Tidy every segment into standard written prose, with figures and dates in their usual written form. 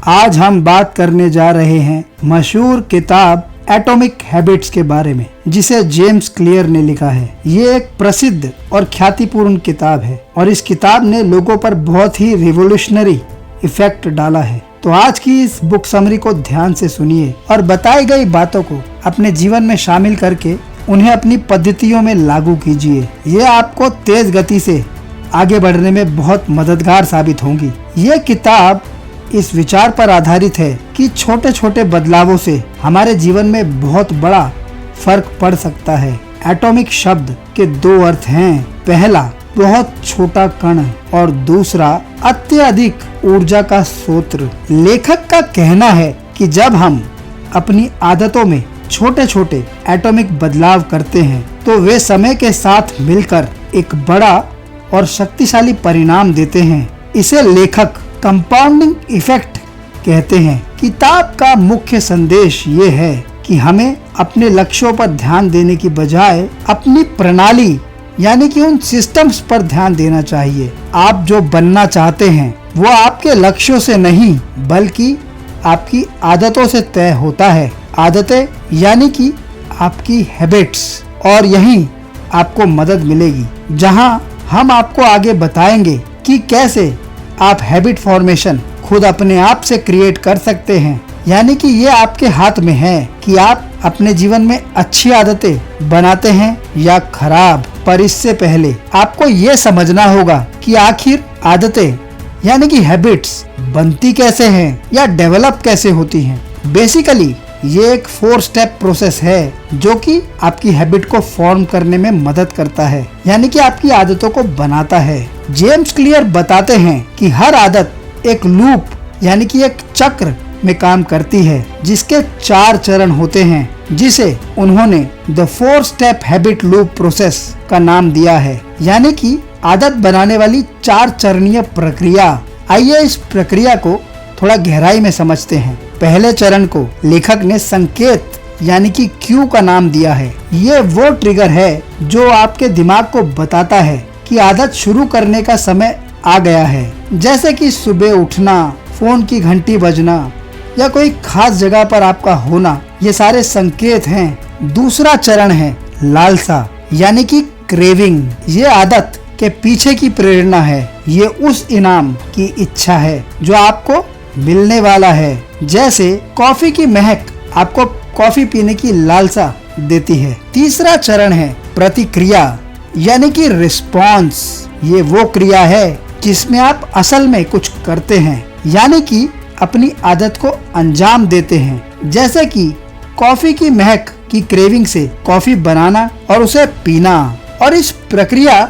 आज हम बात करने जा रहे हैं मशहूर किताब एटॉमिक हैबिट्स के बारे में, जिसे जेम्स क्लियर ने लिखा है। ये एक प्रसिद्ध और ख्यातिपूर्ण किताब है और इस किताब ने लोगों पर बहुत ही रिवोल्यूशनरी इफेक्ट डाला है। तो आज की इस बुक समरी को ध्यान से सुनिए और बताई गई बातों को अपने जीवन में शामिल करके उन्हें अपनी पद्धतियों में लागू कीजिए। ये आपको तेज गति से आगे बढ़ने में बहुत मददगार साबित होंगी। ये किताब इस विचार पर आधारित है कि छोटे छोटे बदलावों से हमारे जीवन में बहुत बड़ा फर्क पड़ सकता है। एटॉमिक शब्द के दो अर्थ हैं, पहला बहुत छोटा कण और दूसरा अत्यधिक ऊर्जा का स्रोत। लेखक का कहना है कि जब हम अपनी आदतों में छोटे छोटे एटॉमिक बदलाव करते हैं तो वे समय के साथ मिलकर एक बड़ा और शक्तिशाली परिणाम देते हैं। इसे लेखक कंपाउंडिंग इफेक्ट कहते हैं। किताब का मुख्य संदेश ये है कि हमें अपने लक्ष्यों पर ध्यान देने की बजाय अपनी प्रणाली यानी कि उन सिस्टम्स पर ध्यान देना चाहिए। आप जो बनना चाहते हैं वो आपके लक्ष्यों से नहीं बल्कि आपकी आदतों से तय होता है। आदतें यानी कि आपकी हैबिट्स, और यहीं आपको मदद मिलेगी जहां हम आपको आगे बताएंगे कि कैसे आप हैबिट फॉर्मेशन खुद अपने आप से क्रिएट कर सकते हैं। यानी कि ये आपके हाथ में है कि आप अपने जीवन में अच्छी आदतें बनाते हैं या खराब। पर इससे पहले आपको ये समझना होगा कि आखिर आदतें यानी कि हैबिट्स बनती कैसे हैं या डेवलप कैसे होती हैं। बेसिकली ये एक 4 स्टेप प्रोसेस है जो कि आपकी हैबिट को फॉर्म करने में मदद करता है, यानी कि आपकी आदतों को बनाता है। जेम्स क्लियर बताते हैं कि हर आदत एक लूप यानी कि एक चक्र में काम करती है जिसके 4 चरण होते हैं, जिसे उन्होंने the 4 step habit loop process का नाम दिया है। यानी कि आदत बनाने वाली 4 चरणीय प्रक्रिया। आइए इस प्रक्रिया को थोड़ा गहराई में समझते हैं। पहले चरण को लेखक ने संकेत यानी कि क्यू का नाम दिया है। ये वो ट्रिगर है जो आपके दिमाग को बताता है कि आदत शुरू करने का समय आ गया है, जैसे कि सुबह उठना, फोन की घंटी बजना या कोई खास जगह पर आपका होना। ये सारे संकेत हैं। दूसरा चरण है लालसा यानी कि क्रेविंग। ये आदत के पीछे की प्रेरणा है। ये उस इनाम की इच्छा है जो आपको मिलने वाला है, जैसे कॉफी की महक आपको कॉफी पीने की लालसा देती है। तीसरा चरण है प्रतिक्रिया यानी कि रिस्पॉन्स। ये वो क्रिया है जिसमें आप असल में कुछ करते हैं, यानी कि अपनी आदत को अंजाम देते हैं, जैसे कि कॉफी की महक की क्रेविंग से कॉफी बनाना और उसे पीना। और इस प्रक्रिया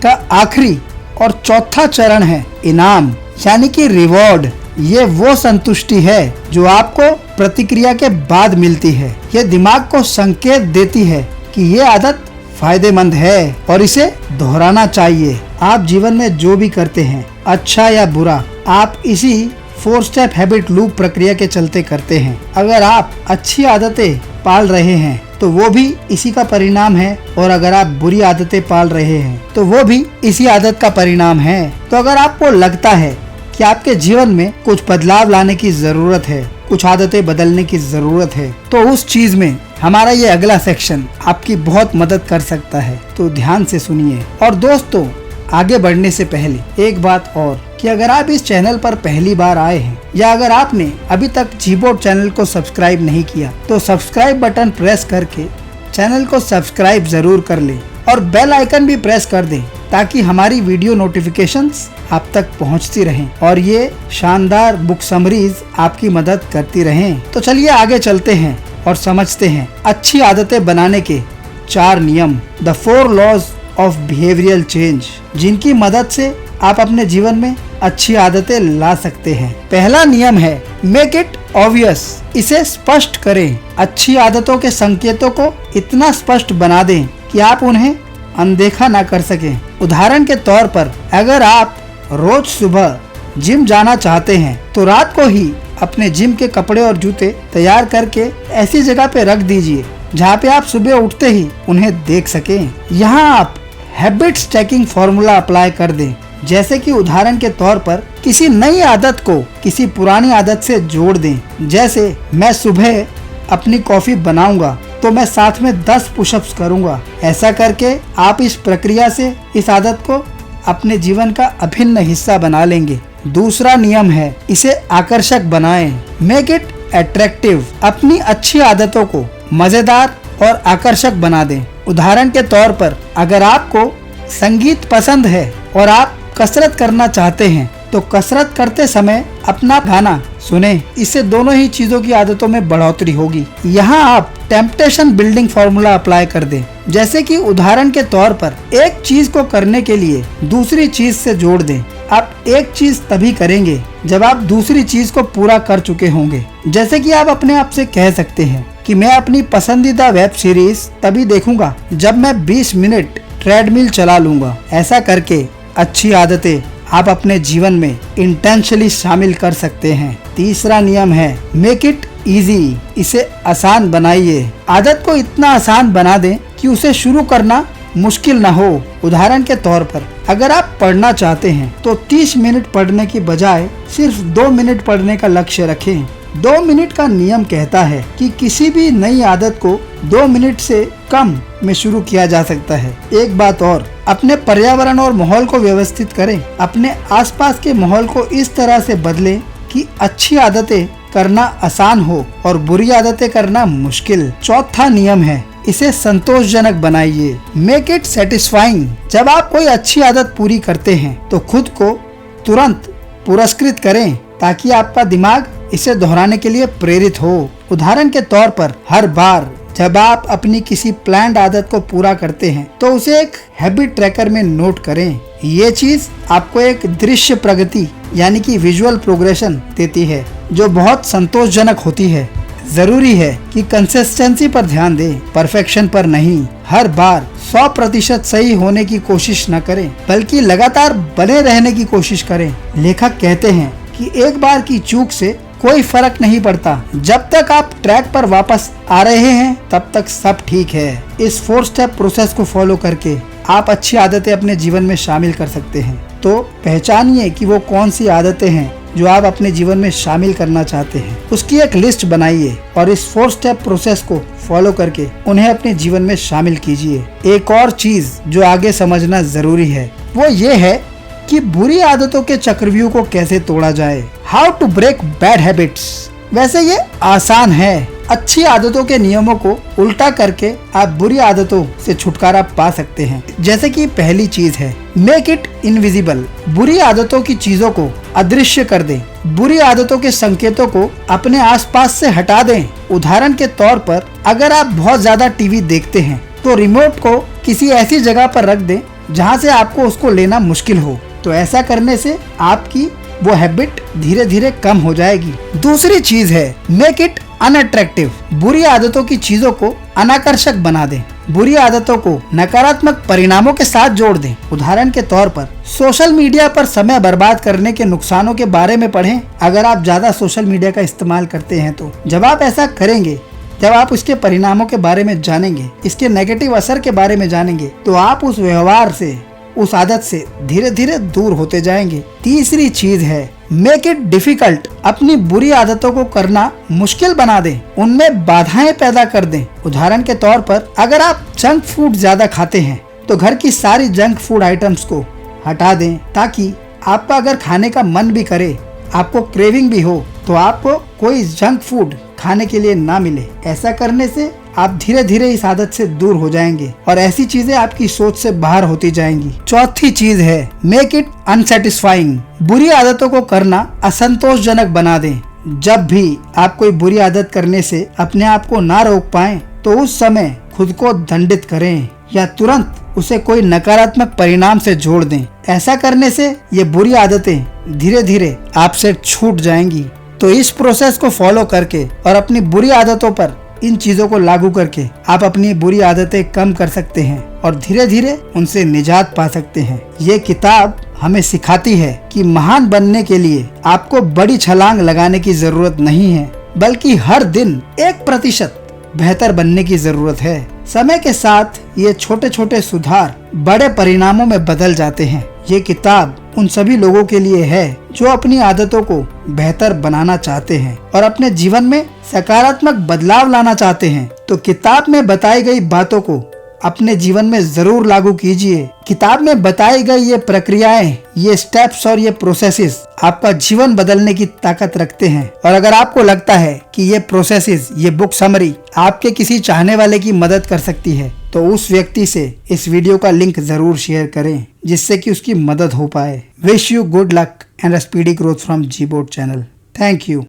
का आखिरी और चौथा चरण है इनाम यानी कि रिवॉर्ड। ये वो संतुष्टि है जो आपको प्रतिक्रिया के बाद मिलती है। ये दिमाग को संकेत देती है कि ये आदत फायदेमंद है और इसे दोहराना चाहिए। आप जीवन में जो भी करते हैं, अच्छा या बुरा, आप इसी 4 स्टेप हैबिट लूप प्रक्रिया के चलते करते हैं। अगर आप अच्छी आदतें पाल रहे हैं तो वो भी इसी का परिणाम है, और अगर आप बुरी आदतें पाल रहे हैं तो वो भी इसी आदत का परिणाम है। तो अगर आपको लगता है कि आपके जीवन में कुछ बदलाव लाने की जरूरत है, कुछ आदतें बदलने की जरूरत है, तो उस चीज में हमारा ये अगला सेक्शन आपकी बहुत मदद कर सकता है। तो ध्यान से सुनिए। और दोस्तों, आगे बढ़ने से पहले एक बात और, कि अगर आप इस चैनल पर पहली बार आए हैं या अगर आपने अभी तक जीबोर्ड चैनल को सब्सक्राइब नहीं किया तो सब्सक्राइब बटन प्रेस करके चैनल को सब्सक्राइब जरूर कर लें और बेल आइकन भी प्रेस कर दें ताकि हमारी वीडियो नोटिफिकेशंस आप तक पहुंचती रहें और ये शानदार बुक समरीज आपकी मदद करती रहें। तो चलिए आगे चलते हैं और समझते हैं अच्छी आदतें बनाने के 4 नियम, the 4 laws of behavioural change, जिनकी मदद से आप अपने जीवन में अच्छी आदतें ला सकते हैं। पहला नियम है मेक इट ऑब्वियस। इसे स्पष्ट करें। अच्छी आदतों के संकेतों को इतना स्पष्ट बना दें कि आप उन्हें अनदेखा ना कर सकें। उदाहरण के तौर पर, अगर आप रोज सुबह जिम जाना चाहते हैं तो रात को ही अपने जिम के कपड़े और जूते तैयार करके ऐसी जगह पे रख दीजिए जहाँ पे आप सुबह उठते ही उन्हें देख सकें। यहाँ आप हैबिट स्टैकिंग फॉर्मूला अप्लाई कर दें, जैसे कि उदाहरण के तौर पर किसी नई आदत को किसी पुरानी आदत से जोड़ दें। जैसे मैं सुबह अपनी कॉफी बनाऊंगा तो मैं साथ में 10 पुशअप्स करूंगा। ऐसा करके आप इस प्रक्रिया से इस आदत को अपने जीवन का अभिन्न हिस्सा बना लेंगे। दूसरा नियम है, इसे आकर्षक बनाएं। Make it attractive. अपनी अच्छी आदतों को मजेदार और आकर्षक बना दें। उदाहरण के तौर पर अगर आपको संगीत पसंद है और आप कसरत करना चाहते हैं तो कसरत करते समय अपना गाना सुने। इससे दोनों ही चीजों की आदतों में बढ़ोतरी होगी। यहाँ आप टेम्पटेशन बिल्डिंग फॉर्मूला अप्लाई कर दें। जैसे कि उदाहरण के तौर पर एक चीज को करने के लिए दूसरी चीज से जोड़ दें। आप एक चीज तभी करेंगे जब आप दूसरी चीज को पूरा कर चुके होंगे। जैसे कि आप अपने आप से कह सकते हैं कि मैं अपनी पसंदीदा वेब सीरीज तभी देखूंगा जब मैं 20 मिनट ट्रेडमिल चला लूंगा। ऐसा करके अच्छी आदतें आप अपने जीवन में इंटेंशनली शामिल कर सकते हैं। तीसरा नियम है, मेक इट इजी। इसे आसान बनाइए। आदत को इतना आसान बना दें कि उसे शुरू करना मुश्किल न हो। उदाहरण के तौर पर अगर आप पढ़ना चाहते हैं तो 30 मिनट पढ़ने की बजाय सिर्फ 2 मिनट पढ़ने का लक्ष्य रखें। 2 मिनट का नियम कहता है कि किसी भी नई आदत को 2 मिनट से कम में शुरू किया जा सकता है। एक बात और, अपने पर्यावरण और माहौल को व्यवस्थित करें। अपने आसपास के माहौल को इस तरह से बदलें कि अच्छी आदतें करना आसान हो और बुरी आदतें करना मुश्किल। चौथा नियम है, इसे संतोषजनक बनाइए। Make it satisfying. जब आप कोई अच्छी आदत पूरी करते हैं तो खुद को तुरंत पुरस्कृत करें ताकि आपका दिमाग इसे दोहराने के लिए प्रेरित हो। उदाहरण के तौर पर हर बार जब आप अपनी किसी प्लान्ड आदत को पूरा करते हैं तो उसे एक हैबिट ट्रैकर में नोट करें। ये चीज आपको एक दृश्य प्रगति यानी कि विजुअल प्रोग्रेशन देती है जो बहुत संतोषजनक होती है। जरूरी है कि कंसिस्टेंसी पर ध्यान दें, परफेक्शन पर नहीं। हर बार 100% सही होने की कोशिश न करें बल्कि लगातार बने रहने की कोशिश करें। लेखक कहते हैं कि एक बार की चूक से कोई फर्क नहीं पड़ता। जब तक आप ट्रैक पर वापस आ रहे हैं तब तक सब ठीक है। इस 4 स्टेप प्रोसेस को फॉलो करके आप अच्छी आदतें अपने जीवन में शामिल कर सकते हैं। तो पहचानिए कि वो कौन सी आदतें हैं जो आप अपने जीवन में शामिल करना चाहते हैं। उसकी एक लिस्ट बनाइए और इस 4 स्टेप प्रोसेस को फॉलो करके उन्हें अपने जीवन में शामिल कीजिए। एक और चीज जो आगे समझना जरूरी है वो ये है कि बुरी आदतों के चक्रव्यूह को कैसे तोड़ा जाए। How to break bad habits. वैसे ये आसान है। अच्छी आदतों के नियमों को उल्टा करके आप बुरी आदतों से छुटकारा पा सकते हैं। जैसे कि पहली चीज है, मेक इट इनविजिबल। बुरी आदतों की चीजों को अदृश्य कर दें। बुरी आदतों के संकेतों को अपने आसपास से हटा दें। उदाहरण के तौर पर अगर आप बहुत ज्यादा टीवी देखते हैं तो रिमोट को किसी ऐसी जगह पर रख दें जहां से आपको उसको लेना मुश्किल हो। तो ऐसा करने से आपकी वो हैबिट धीरे धीरे कम हो जाएगी। दूसरी चीज है, मेक इट अनअट्रैक्टिव। बुरी आदतों की चीजों को अनाकर्षक बना दें। बुरी आदतों को नकारात्मक परिणामों के साथ जोड़ दें। उदाहरण के तौर पर सोशल मीडिया पर समय बर्बाद करने के नुकसानों के बारे में पढ़ें। अगर आप ज्यादा सोशल मीडिया का इस्तेमाल करते हैं तो जब आप ऐसा करेंगे, जब आप इसके परिणामों के बारे में जानेंगे, इसके नेगेटिव असर के बारे में जानेंगे तो आप उस व्यवहार से, उस आदत से धीरे धीरे दूर होते जाएंगे। तीसरी चीज है, मेक इट डिफिकल्ट। अपनी बुरी आदतों को करना मुश्किल बना दें, उनमें बाधाएं पैदा कर दें। उदाहरण के तौर पर अगर आप जंक फूड ज्यादा खाते हैं तो घर की सारी जंक फूड आइटम्स को हटा दें ताकि आपका अगर खाने का मन भी करे, आपको क्रेविंग भी हो तो आपको कोई जंक फूड खाने के लिए ना मिले। ऐसा करने से आप धीरे धीरे इस आदत से दूर हो जाएंगे और ऐसी चीजें आपकी सोच से बाहर होती जाएंगी। चौथी चीज है, मेक इट अनसेटिस्फाइंग। बुरी आदतों को करना असंतोषजनक बना दें। जब भी आप कोई बुरी आदत करने से अपने आप को ना रोक पाएं तो उस समय खुद को दंडित करें या तुरंत उसे कोई नकारात्मक परिणाम से जोड़ दें। ऐसा करने से ये बुरी आदतें धीरे धीरे आपसे छूट जाएंगी। तो इस प्रोसेस को फॉलो करके और अपनी बुरी आदतों पर इन चीजों को लागू करके आप अपनी बुरी आदतें कम कर सकते हैं और धीरे धीरे उनसे निजात पा सकते हैं। ये किताब हमें सिखाती है कि महान बनने के लिए आपको बड़ी छलांग लगाने की जरूरत नहीं है, बल्कि हर दिन 1% बेहतर बनने की जरूरत है। समय के साथ ये छोटे छोटे सुधार बड़े परिणामों में बदल जाते हैं। ये किताब उन सभी लोगों के लिए है जो अपनी आदतों को बेहतर बनाना चाहते हैं और अपने जीवन में सकारात्मक बदलाव लाना चाहते हैं। तो किताब में बताई गई बातों को अपने जीवन में जरूर लागू कीजिए। किताब में बताई गई ये प्रक्रियाएं, ये स्टेप्स और ये प्रोसेसेस आपका जीवन बदलने की ताकत रखते हैं। और अगर आपको लगता है कि ये प्रोसेसेस, ये बुक समरी आपके किसी चाहने वाले की मदद कर सकती है, तो उस व्यक्ति से इस वीडियो का लिंक जरूर शेयर करें, जिससे कि उसकी मदद हो पाए। Wish you good luck and speedy growth from G board channel. Thank you.